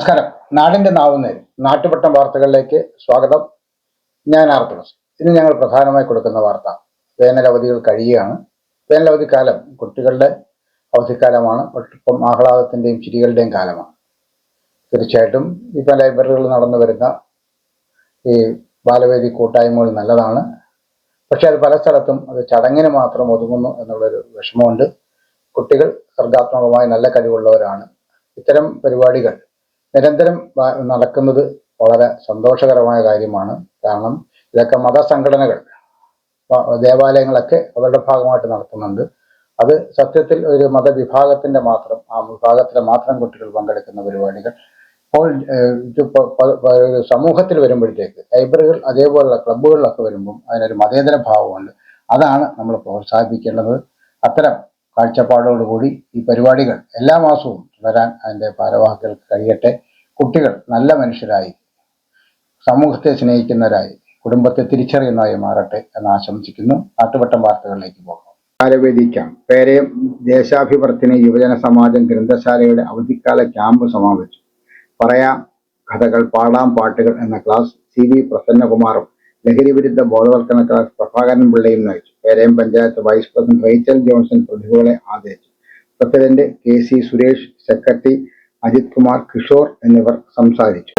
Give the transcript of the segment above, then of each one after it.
നമസ്കാരം. നാടിന്റെ നാവുന്നേര് നാട്ടുപട്ടം വാർത്തകളിലേക്ക് സ്വാഗതം. ഞാൻ ആർത്തഡോക്സ്. ഇന്ന് ഞങ്ങൾ പ്രധാനമായി കൊടുക്കുന്ന വാർത്ത വേനലവധികൾ കഴിയുകയാണ്. വേനലവധിക്കാലം കുട്ടികളുടെ അവധിക്കാലമാണ്. ഒപ്പം ആഹ്ലാദത്തിന്റെയും ചിരികളുടെയും കാലമാണ്. തീർച്ചയായിട്ടും ഇപ്പം ലൈബ്രറികളിൽ നടന്നു വരുന്ന ഈ ബാലവേദി കൂട്ടായ്മകൾ നല്ലതാണ്. പക്ഷെ അത് പല സ്ഥലത്തും അത് ചടങ്ങിന് മാത്രം ഒതുങ്ങുന്നു എന്നുള്ളൊരു വിഷമമുണ്ട്. കുട്ടികൾ സർഗാത്മകമായി നല്ല കഴിവുള്ളവരാണ്. ഇത്തരം പരിപാടികൾ നിരന്തരം നടക്കുന്നത് വളരെ സന്തോഷകരമായ കാര്യമാണ്. കാരണം ഇതൊക്കെ മതസംഘടനകൾ, ദേവാലയങ്ങളൊക്കെ അവരുടെ ഭാഗമായിട്ട് നടത്തുന്നുണ്ട്. അത് സത്യത്തിൽ ഒരു മതവിഭാഗത്തിന്റെ മാത്രം, ആ വിഭാഗത്തിലെ മാത്രം കുട്ടികൾ പങ്കെടുക്കുന്ന പരിപാടികൾ. അപ്പോൾ സമൂഹത്തിൽ വരുമ്പോഴത്തേക്ക് ലൈബ്രറികൾ അതേപോലുള്ള ക്ലബ്ബുകളിലൊക്കെ വരുമ്പം അതിനൊരു മതേതര ഭാവമുണ്ട്. അതാണ് നമ്മൾ പ്രോത്സാഹിപ്പിക്കേണ്ടത്. അത്തരം കാഴ്ചപ്പാടോടുകൂടി ഈ പരിപാടികൾ എല്ലാ മാസവും തുടരാൻ അതിൻ്റെ ഭാരവാഹികൾക്ക് കഴിയട്ടെ. കുട്ടികൾ നല്ല മനുഷ്യരായി, സമൂഹത്തെ സ്നേഹിക്കുന്നവരായി, കുടുംബത്തെ തിരിച്ചറിയുന്നതായി മാറട്ടെ എന്ന് ആശംസിക്കുന്നു. നാട്ടുവട്ടം വാർത്തകളിലേക്ക് പോകാം. ബാലവേദി ക്യാമ്പ്. പേരയം ദേശാഭിവർത്തിനി യുവജന സമാജം ഗ്രന്ഥശാലയുടെ അവധിക്കാല ക്യാമ്പ് സമാപിച്ചു. പറയാം കഥകൾ, പാടാം പാട്ടുകൾ എന്ന ക്ലാസ് CV പ്രസന്നകുമാറും ലഹരിവിരുദ്ധ ബോധവൽക്കരണ ക്ലാസ് പ്രഭാകരൻ പിള്ളയും നയിച്ചു. Perayam panchayat vice president Rachel Johnson പ്രതിഭകളെ ആദരിച്ചു. President KC Suresh, secretary Ajith Kumar, Kishore എന്നിവർ സംസാരിച്ചു.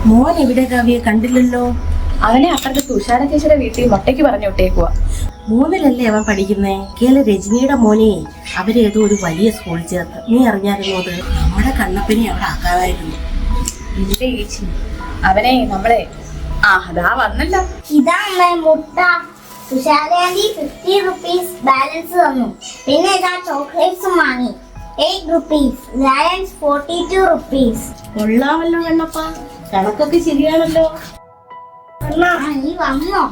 മോൻ എവിടെ കാവ്യെ കണ്ടില്ലല്ലോ? അവനെ അപ്പുറത്തെ തുഷാര ചേച്ചിയുടെ വീട്ടിൽ മൊട്ടയ്ക്ക് പറഞ്ഞു വിട്ടേക്കുവാ. 3-ല്ലേ അവൻ പഠിക്കുന്നേ? കേള രജനിയുടെ മോനെ അവരേതോ ഒരു വലിയ സ്കൂളിൽ ചേർത്ത്. നീ അറിഞ്ഞായിരുന്നു? അത് നമ്മുടെ കണ്ണപ്പനെ അവിടെ ആക്കാമായിരുന്നു. ഇല്ല ചേച്ചി, അവനെ നമ്മളെ അതാ വന്നല്ലോ. ഇതാ മുട്ട. തുഷാരേന്റി 50 rupees ബാലൻസ് തന്നു. പിന്നെ ഇതാ ചോക്ലേറ്റ്സും വാങ്ങി. 8 rupees. Balance 42 rupees. കൊള്ളാമല്ലോ കണ്ണപ്പ, കണക്കൊക്കെ ശരിയാണല്ലോ. നീ വന്നോ?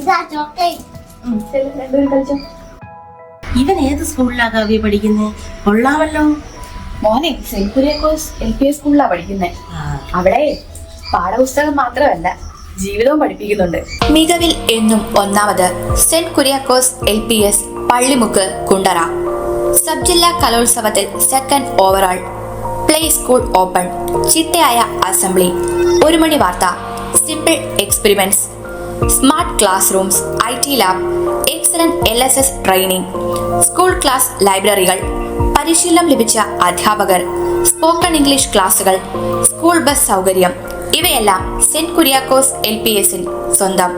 ഇതാ ചോക്ലേറ്റ്. ഇവൻ ഏത് സ്കൂളിലാ കാവ്യ പഠിക്കുന്നേ? കൊള്ളാമല്ലോ. മോനെ സെന്റ് കുര്യാക്കോസ് LPS സ്കൂളിലാ പഠിക്കുന്നേ. അവിടെ പാഠപുസ്തകം മാത്രമല്ല, ജീവിതവും പഠിപ്പിക്കുന്നുണ്ട്. മികവിൽ എന്നും ഒന്നാമത് saint Kuriakose LPS Pallimukku Kundara. Sub ജില്ലാ കലോത്സവത്തിൽ 2nd overall. Play school open. ചിട്ടയായ അസംബ്ലി. 1 മണി വാർത്ത. Simple experiments. Smart class rooms, IT lab, excellent LSS training, school class ലൈബ്രറികൾ, പരിശീലനം ലഭിച്ച അധ്യാപകർ, സ്പോക്കൺ ഇംഗ്ലീഷ് ക്ലാസുകൾ, സ്കൂൾ ബസ് സൗകര്യം, ഇവയെല്ലാം സെന്റ് കുര്യാക്കോസ് LPSൽ സ്വന്തം.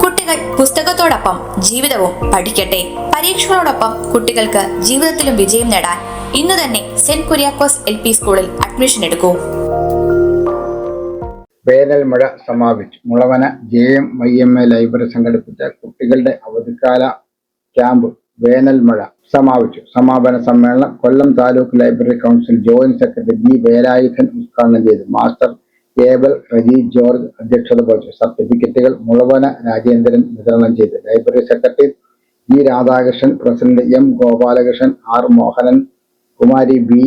കുട്ടികൾ പുസ്തകത്തോടൊപ്പം ജീവിതവും പഠിക്കട്ടെ. പരീക്ഷകളോടൊപ്പം കുട്ടികൾക്ക് ജീവിതത്തിലും വിജയം നേടാൻ ഇന്നു തന്നെ സെന്റ് കുര്യാക്കോസ് LP സ്കൂളിൽ അഡ്മിഷൻ എടുക്കൂ. വേനൽ മഴ സമാപിച്ചു. മുളവന JMYMA ലൈബ്രറി സംഘടിപ്പിച്ച കുട്ടികളുടെ അവധിക്കാല ക്യാമ്പ് വേനൽ മഴ സമാപിച്ചു. സമാപന സമ്മേളനം Kollam taluk library council joint secretary B Velayudhan ഉദ്ഘാടനം ചെയ്തു. മാസ്റ്റർ ഏബൽ റജി ജോർജ് അധ്യക്ഷത വഹിച്ചു. സർട്ടിഫിക്കറ്റുകൾ മുളവന രാജേന്ദ്രൻ വിതരണം ചെയ്തു. Library secretary G Radhakrishnan, president M Gopalakrishnan, R Mohanan, Kumari B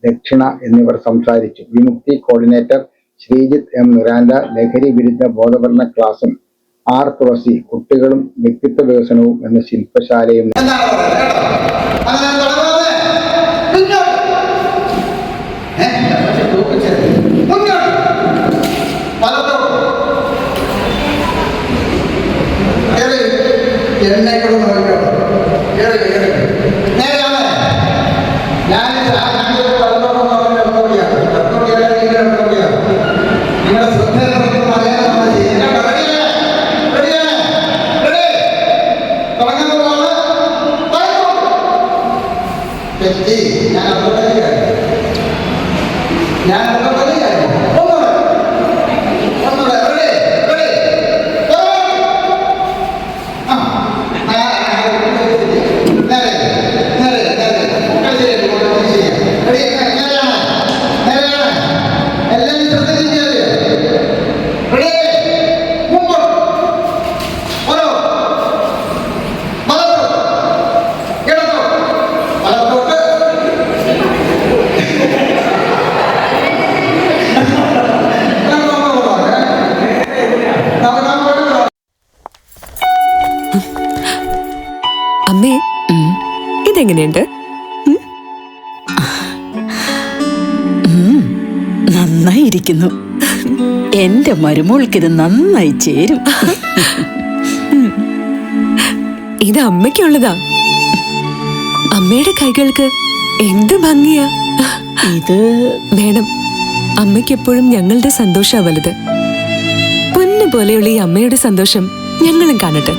Dakshina എന്നിവർ സംസാരിച്ചു. Vimukthi coordinator Sreejith M Miranda ലഹരി വിരുദ്ധ ബോധവൽക്കരണ ക്ലാസും ആർ തുളസി കുട്ടികളും വ്യക്തിത്വ വികസനവും എന്ന ശില്പശാലയും അമ്മേ, ഇതെങ്ങനെയുണ്ട്? നന്നായിരിക്കുന്നു. എന്റെ മരുമോൾക്ക് ഇത് നന്നായി ചേരും. ഇത് അമ്മയ്ക്കുള്ളതാ. അമ്മയുടെ കൈകൾക്ക് എന്ത് ഭംഗിയാ. ഇത് വേണം. അമ്മയ്ക്ക് എപ്പോഴും ഞങ്ങളുടെ സന്തോഷാ വലുത്. പൊന്നു പോലെയുള്ള ഈ അമ്മയുടെ സന്തോഷം ഞങ്ങളും കാണട്ടെ.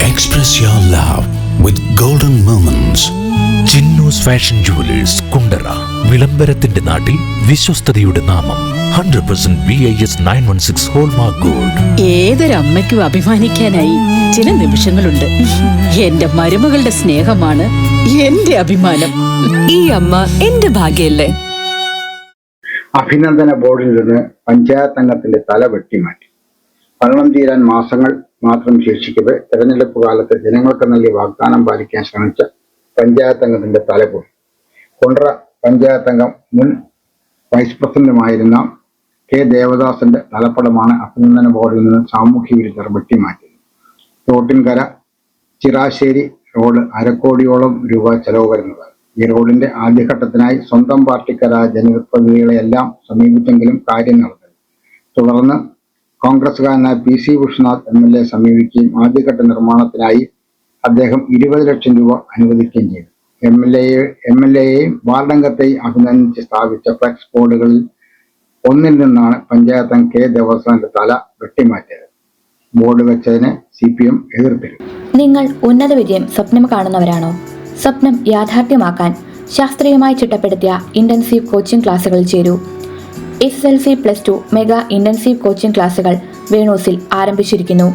Express your love with golden moments. Chinnus fashion jewellers Kundara. വിളംബരത്തിന്റെ നാട്ടിൽ വിശ്വസ്തയുടെ നാമം. 100% BIS 916 ഹോൾമാർക്ക് ഗോൾഡ്. ഏതൊരമ്മയ്ക്കും അഭിമാനിക്കാനായി ചില നിമിഷങ്ങളുണ്ട്. എന്റെ മരുമകളുടെ സ്നേഹമാണ് എന്റെ അഭിമാനം. ഈ അമ്മ എന്റെ ഭാഗ്യല്ലേ. അഭിനന്ദന ബോർഡിൽ നിന്ന് പഞ്ചായത്ത് അംഗത്തിന്റെ തല വെട്ടിമാറ്റി. ഭരണം തീരാൻ മാസങ്ങൾ മാത്രം ശേഷിക്കവെ തെരഞ്ഞെടുപ്പ് കാലത്ത് ജനങ്ങൾക്ക് നൽകിയ വാഗ്ദാനം പാലിക്കാൻ ശ്രമിച്ച പഞ്ചായത്ത് അംഗത്തിന്റെ തല പോയി. കുണ്ടറ പഞ്ചായത്ത് അംഗം മുൻ വൈസ് പ്രസിഡന്റുമായിരുന്ന കെ ദേവദാസന്റെ തലപ്പടമാണ് അഭിനന്ദന ബോർഡിൽ നിന്ന് സാമൂഹ്യ വിരുദ്ധർ വെട്ടിമാറ്റിയത്. തോട്ടിൻകര ചിറാശ്ശേരി റോഡ് 1/2 കോടിയോളം രൂപ ചെലവ് വരുന്നതാണ്. ഈ റോഡിന്റെ ആദ്യഘട്ടത്തിനായി സ്വന്തം പാർട്ടിക്കാരായ ജനപ്രതിനിധികളെയെല്ലാം സമീപിച്ചെങ്കിലും കാര്യം നടന്നില്ല. തുടർന്ന് കോൺഗ്രസുകാരനായ PC വിശ്വനാഥ് MLA സമീപിക്കുകയും ആദ്യഘട്ട നിർമ്മാണത്തിനായി അദ്ദേഹം 20 ലക്ഷം രൂപ അനുവദിക്കുകയും ചെയ്തു. MLAയെയും വാർഡംഗത്തെയും അഭിനന്ദിച്ച് സ്ഥാപിച്ച ഫ്ലെക്സ് ബോർഡുകളിൽ ഒന്നിൽ നിന്നാണ് പഞ്ചായത്ത് അംഗം കെ ദേവസ്വന്റെ തല വെട്ടിമാറ്റിയത്. Board വെച്ചതിനെ CPM എതിർത്തിരുന്നു. നിങ്ങൾ ഉന്നത വിജയം സ്വപ്നം കാണുന്നവരാണോ? സ്വപ്നം യാഥാർത്ഥ്യമാക്കാൻ ശാസ്ത്രീയമായി ചിട്ടപ്പെടുത്തിയ ഇന്റൻസീവ് കോച്ചിംഗ് ക്ലാസുകളിൽ ചേരൂ. SSLC +2 മെഗാ ഇന്റൻസീവ് കോച്ചിംഗ് ക്ലാസുകൾ വേണൂസിൽ ആരംഭിച്ചിരിക്കുന്നു.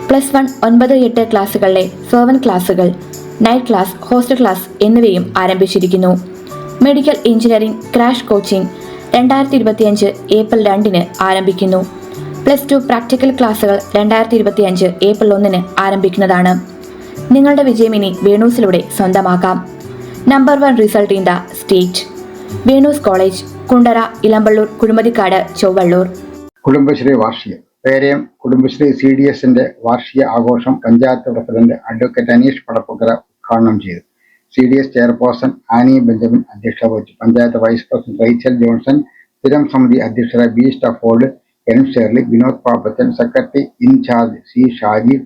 +1 9-8 ക്ലാസുകളിലെ സെർവൻ ക്ലാസുകൾ, നൈറ്റ് ക്ലാസ്, ഹോസ്റ്റൽ ക്ലാസ് എന്നിവയും ആരംഭിച്ചിരിക്കുന്നു. Medical engineering crash coaching 2025 April 2 ആരംഭിക്കുന്നു. +2 പ്രാക്ടിക്കൽ ക്ലാസുകൾ 2025 ഏപ്രിൽ 1 ആരംഭിക്കുന്നതാണ്. നിങ്ങളുടെ വിജയം ഇനി വേണൂസിലൂടെ സ്വന്തമാക്കാം. Number 1 result in the state. Venus college, Kundara, Ilampallur, Kuzhumathikkad, Chowallur. Kudumbashree വാർഷികം. പേരയം കുടുംബശ്രീ CDSന്റെ വാർഷിക ആഘോഷം പഞ്ചായത്ത് പ്രസിഡന്റ് അഡ്വക്കേറ്റ് അനീഷ് പടപ്പുകര ഉദ്ഘാടനം ചെയ്തു. CDS ചെയർപേഴ്സൺ ആനി ബെഞ്ചമിൻ അധ്യക്ഷത വഹിച്ചു. Panchayat vice president Rachel Johnson, സ്ഥിരം സമിതി അധ്യക്ഷരായ B Stafford, N Shirley, Vinod Pappachan, secretary incharge C Shaji,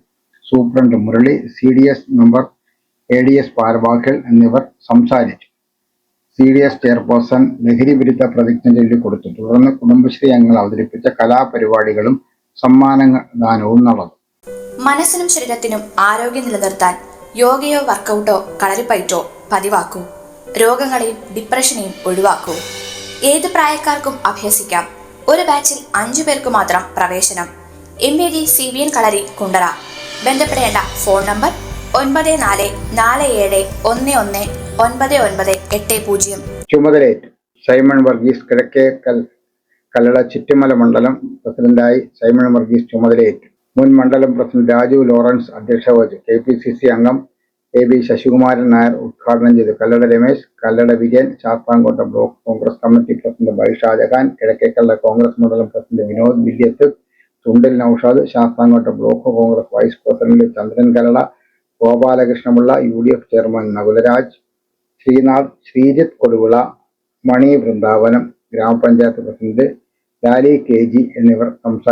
superintendent Murali, CDS member ADS ഭാരവാഹികൾ എന്നിവർ സംസാരിച്ചു. CDS ചെയർപേഴ്സൺ ലഹരി വിരുദ്ധ പ്രതിജ്ഞ ചൊല്ലിക്കൊടുത്തു. തുടർന്ന് കുടുംബശ്രീ അംഗങ്ങൾ അവതരിപ്പിച്ച കലാപരിപാടികളും സമ്മാനദാനവും നടന്നു. മനസ്സിനും ശരീരത്തിനും ആരോഗ്യം നിലനിർത്താൻ യോഗയോ വർക്കൗട്ടോ കളരിപ്പയറ്റോ പതിവാക്കൂ. രോഗങ്ങളെയും ഡിപ്രഷനെയും ഒഴിവാക്കൂ. ഏത് പ്രായക്കാർക്കും അഭ്യസിക്കാം. ഒരു ബാച്ചിൽ 5 പേർക്ക് മാത്രം പ്രവേശനം. MAD CBN കളരി കുണ്ടറ. ബന്ധപ്പെടേണ്ട ഫോൺ നമ്പർ 9447119980. ചുമതലയേറ്റു. സൈമൺ വർഗീസ് കിഴക്കേക്കൽ കല്ലട ചിറ്റുമല മണ്ഡലം പ്രസിഡന്റായി സൈമൺ വർഗീസ് ചുമതലയേറ്റു. മുൻ മണ്ഡലം പ്രസിഡന്റ് രാജു ലോറൻസ് അധ്യക്ഷത വഹിച്ചു. KPCC അംഗം AB ശശികുമാരൻ നായർ ഉദ്ഘാടനം ചെയ്തു. Kallada Ramesh, Kallada Vijayan, Sasthamkotta block Congress committee president Baisha Jahan, Kizhakkekallada Congress മണ്ഡലം president Vinod Williyath, Thundil Noushad, Sasthamkotta block Congress vice president Chandran Kallada, Gopalakrishnapillai, UDF chairman Nakularaj, Sreenath, Sreejith Koduvila, Mani Vrindavanam, gramapanchayat president Lali KG എന്നിവർ സംസാരിച്ചു.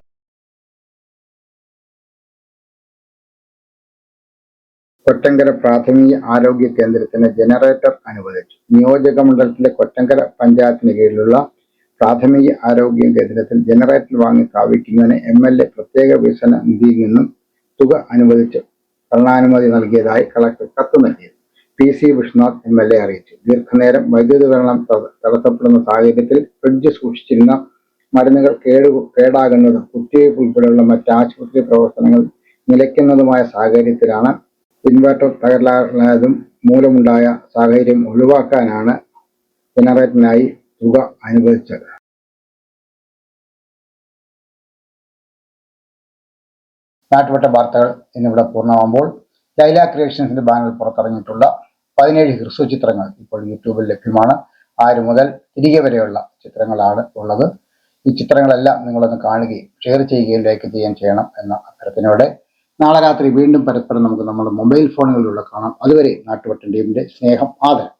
കൊറ്റങ്കര പ്രാഥമിക ആരോഗ്യ കേന്ദ്രത്തിന് ജനറേറ്റർ അനുവദിച്ചു. നിയോജക മണ്ഡലത്തിലെ കൊറ്റങ്കര പഞ്ചായത്തിന് കീഴിലുള്ള പ്രാഥമിക ആരോഗ്യ കേന്ദ്രത്തിൽ ജനറേറ്റർ വാങ്ങി സ്ഥാപിക്കുന്നതിന് MLA പ്രത്യേക വികസന നിധിയിൽ നിന്നും തുക അനുവദിച്ച് ഭരണാനുമതി നൽകിയതായി കളക്ടർ കത്ത് നൽകി. PC വിഷ്ണുനാഥ് MLA അറിയിച്ചു. ദീർഘനേരം വൈദ്യുതി വിതരണം തടസ്സപ്പെടുന്ന സാഹചര്യത്തിൽ ഫ്രിഡ്ജ് സൂക്ഷിച്ചിരുന്ന മരുന്നുകൾ കേടാകുന്നതും കുത്തിവയ്പ് ഉൾപ്പെടെയുള്ള മറ്റ് ആശുപത്രി പ്രവർത്തനങ്ങൾ നിലയ്ക്കുന്നതുമായ സാഹചര്യത്തിലാണ് ഇൻവെർട്ടർ തകരാറിലായതും മൂലമുണ്ടായ സാഹചര്യം ഒഴിവാക്കാനാണ് ജനറേറ്ററിനായി തുക അനുവദിച്ചത്. നാട്ടുവട്ട വാർത്തകൾ എന്നിവിടെ പൂർണ്ണമാകുമ്പോൾ ലൈല ക്രിയേഷൻസിന്റെ ബാനറിൽ പുറത്തിറങ്ങിയിട്ടുള്ള 17 ഹ്രസ്വ ചിത്രങ്ങൾ ഇപ്പോൾ യൂട്യൂബിൽ ലഭ്യമാണ്. 6 മുതൽ തിരികെ വരെയുള്ള ചിത്രങ്ങളാണ് ഉള്ളത്. ഈ ചിത്രങ്ങളെല്ലാം നിങ്ങളൊന്ന് കാണുകയും ഷെയർ ചെയ്യുകയും ലൈക്ക് ചെയ്യുകയും ചെയ്യണം എന്ന അഭ്യർത്ഥനയോടെ നാളെ രാത്രി വീണ്ടും പരസ്പരം നമുക്ക് നമ്മുടെ മൊബൈൽ ഫോണുകളിലൂടെ കാണാം. അതുവരെ നാട്ടുവട്ടം ടീമിന്റെ സ്നേഹം, ആദരം.